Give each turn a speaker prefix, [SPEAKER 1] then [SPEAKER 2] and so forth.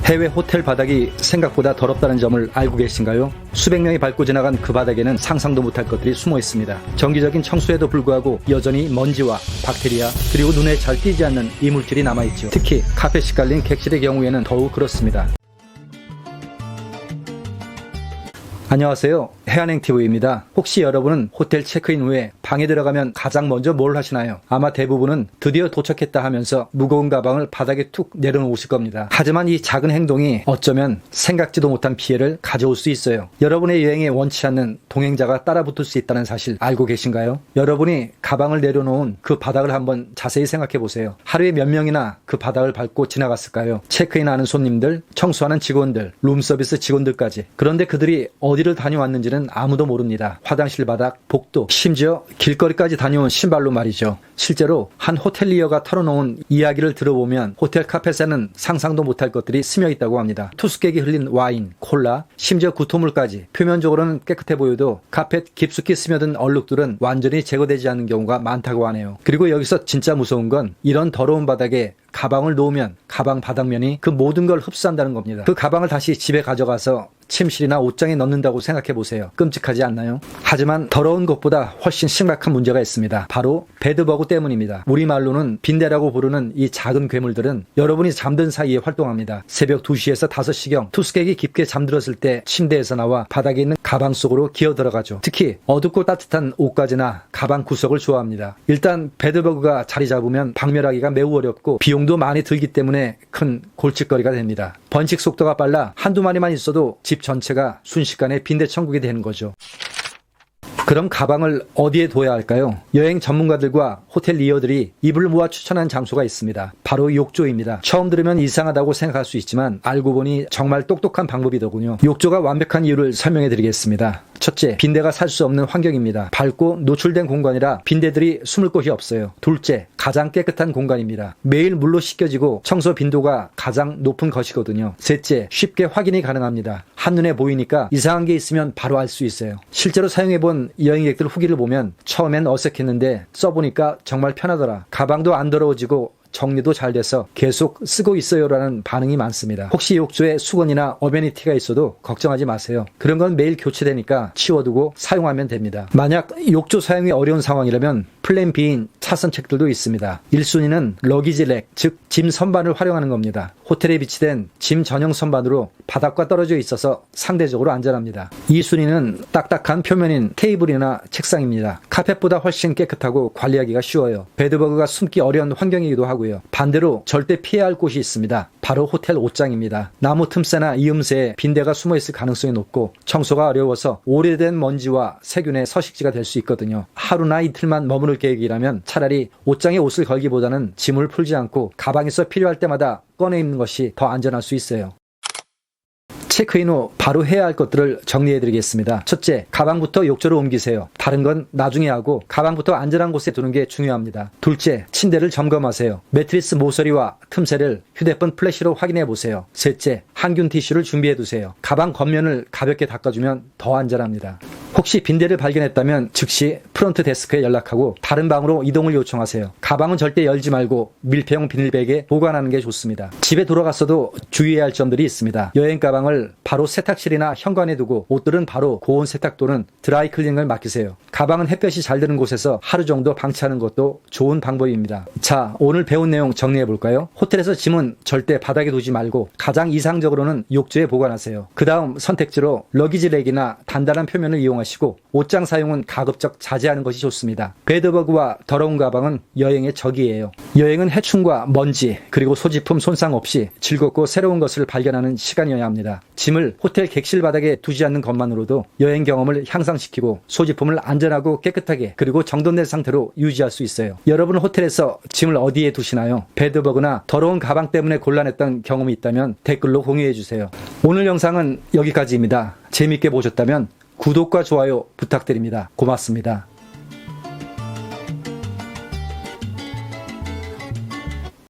[SPEAKER 1] 해외 호텔 바닥이 생각보다 더럽다는 점을 알고 계신가요? 수백 명이 밟고 지나간 그 바닥에는 상상도 못할 것들이 숨어 있습니다. 정기적인 청소에도 불구하고 여전히 먼지와 박테리아 그리고 눈에 잘 띄지 않는 이물질이 남아있죠. 특히 카펫이 깔린 객실의 경우에는 더욱 그렇습니다. 안녕하세요. 해안행TV입니다. 혹시 여러분은 호텔 체크인 후에 방에 들어가면 가장 먼저 뭘 하시나요? 아마 대부분은 드디어 도착했다 하면서 무거운 가방을 바닥에 툭 내려놓으실 겁니다. 하지만 이 작은 행동이 어쩌면 생각지도 못한 피해를 가져올 수 있어요. 여러분의 여행에 원치 않는 동행자가 따라붙을 수 있다는 사실 알고 계신가요? 여러분이 가방을 내려놓은 그 바닥을 한번 자세히 생각해 보세요. 하루에 몇 명이나 그 바닥을 밟고 지나갔을까요? 체크인하는 손님들, 청소하는 직원들, 룸서비스 직원들까지. 그런데 그들이 어디를 다녀왔는지는 아무도 모릅니다. 화장실 바닥, 복도, 심지어 길거리까지 다녀온 신발로 말이죠. 실제로 한 호텔리어가 털어놓은 이야기를 들어보면 호텔 카펫에는 상상도 못할 것들이 스며 있다고 합니다. 투숙객이 흘린 와인, 콜라, 심지어 구토물까지. 표면적으로는 깨끗해 보여도 카펫 깊숙이 스며든 얼룩들은 완전히 제거되지 않는 경우가 많다고 하네요. 그리고 여기서 진짜 무서운 건 이런 더러운 바닥에 가방을 놓으면 가방 바닥면이 그 모든 걸 흡수한다는 겁니다. 그 가방을 다시 집에 가져가서 침실이나 옷장에 넣는다고 생각해 보세요. 끔찍하지 않나요? 하지만 더러운 것보다 훨씬 심각한 문제가 있습니다. 바로 베드버그 때문입니다. 우리말로는 빈대라고 부르는 이 작은 괴물들은 여러분이 잠든 사이에 활동합니다. 새벽 2시에서 5시경 투숙객이 깊게 잠들었을 때 침대에서 나와 바닥에 있는 가방 속으로 기어 들어가죠. 특히 어둡고 따뜻한 옷가지나 가방 구석을 좋아합니다. 일단 베드버그가 자리 잡으면 박멸하기가 매우 어렵고 비용도 많이 들기 때문에 큰 골칫거리가 됩니다. 번식 속도가 빨라 한두 마리만 있어도 집 전체가 순식간에 빈대 천국이 되는 거죠. 그럼 가방을 어디에 둬야 할까요? 여행 전문가들과 호텔리어들이 입을 모아 추천한 장소가 있습니다. 바로 욕조입니다. 처음 들으면 이상하다고 생각할 수 있지만 알고 보니 정말 똑똑한 방법이더군요. 욕조가 완벽한 이유를 설명해 드리겠습니다. 첫째, 빈대가 살 수 없는 환경입니다. 밝고 노출된 공간이라 빈대들이 숨을 곳이 없어요. 둘째, 가장 깨끗한 공간입니다. 매일 물로 씻겨지고 청소 빈도가 가장 높은 것이거든요. 셋째, 쉽게 확인이 가능합니다. 한눈에 보이니까 이상한 게 있으면 바로 알 수 있어요. 실제로 사용해본 여행객들 후기를 보면 처음엔 어색했는데 써보니까 정말 편하더라. 가방도 안 더러워지고 정리도 잘 돼서 계속 쓰고 있어요라는 반응이 많습니다. 혹시 욕조에 수건이나 어메니티가 있어도 걱정하지 마세요. 그런 건 매일 교체되니까 치워두고 사용하면 됩니다. 만약 욕조 사용이 어려운 상황이라면 플랜 B인 차선책들도 있습니다. 1순위는 러기지 랙, 즉 짐 선반을 활용하는 겁니다. 호텔에 비치된 짐 전용 선반으로 바닥과 떨어져 있어서 상대적으로 안전합니다. 2순위는 딱딱한 표면인 테이블이나 책상입니다. 카펫보다 훨씬 깨끗하고 관리하기가 쉬워요. 베드버그가 숨기 어려운 환경이기도 하고요. 반대로 절대 피해야 할 곳이 있습니다. 바로 호텔 옷장입니다. 나무 틈새나 이음새에 빈대가 숨어있을 가능성이 높고 청소가 어려워서 오래된 먼지와 세균의 서식지가 될 수 있거든요. 하루나 이틀만 머무를 계획이라면 차라리 옷장에 옷을 걸기보다는 짐을 풀지 않고 가방에서 필요할 때마다 꺼내 입는 것이 더 안전할 수 있어요. 체크인 후 바로 해야 할 것들을 정리해 드리겠습니다. 첫째, 가방부터 욕조로 옮기세요. 다른 건 나중에 하고 가방부터 안전한 곳에 두는 게 중요합니다. 둘째, 침대를 점검하세요. 매트리스 모서리와 틈새를 휴대폰 플래시로 확인해 보세요. 셋째, 항균 티슈를 준비해 두세요. 가방 겉면을 가볍게 닦아주면 더 안전합니다. 혹시 빈대를 발견했다면 즉시 프론트 데스크에 연락하고 다른 방으로 이동을 요청하세요. 가방은 절대 열지 말고 밀폐용 비닐백에 보관하는 게 좋습니다. 집에 돌아갔어도 주의해야 할 점들이 있습니다. 여행 가방을 바로 세탁실이나 현관에 두고 옷들은 바로 고온 세탁 또는 드라이 클리닝을 맡기세요. 가방은 햇볕이 잘 드는 곳에서 하루 정도 방치하는 것도 좋은 방법입니다. 자, 오늘 배운 내용 정리해 볼까요? 호텔에서 짐은 절대 바닥에 두지 말고 가장 이상적으로는 욕조에 보관하세요. 그 다음 선택지로 러기지 랙이나 단단한 표면을 이용하시고 옷장 사용은 가급적 자제하는 것이 좋습니다. 베드버그와 더러운 가방은 여행의 적이에요. 여행은 해충과 먼지 그리고 소지품 손상 없이 즐겁고 새로운 것을 발견하는 시간이어야 합니다. 짐을 호텔 객실 바닥에 두지 않는 것만으로도 여행 경험을 향상시키고 소지품을 안전하고 깨끗하게 그리고 정돈된 상태로 유지할 수 있어요. 여러분 호텔에서 짐을 어디에 두시나요? 베드버그나 더러운 가방 때문에 곤란했던 경험이 있다면 댓글로 공유해 주세요. 오늘 영상은 여기까지입니다. 재밌게 보셨다면 구독과 좋아요 부탁드립니다. 고맙습니다.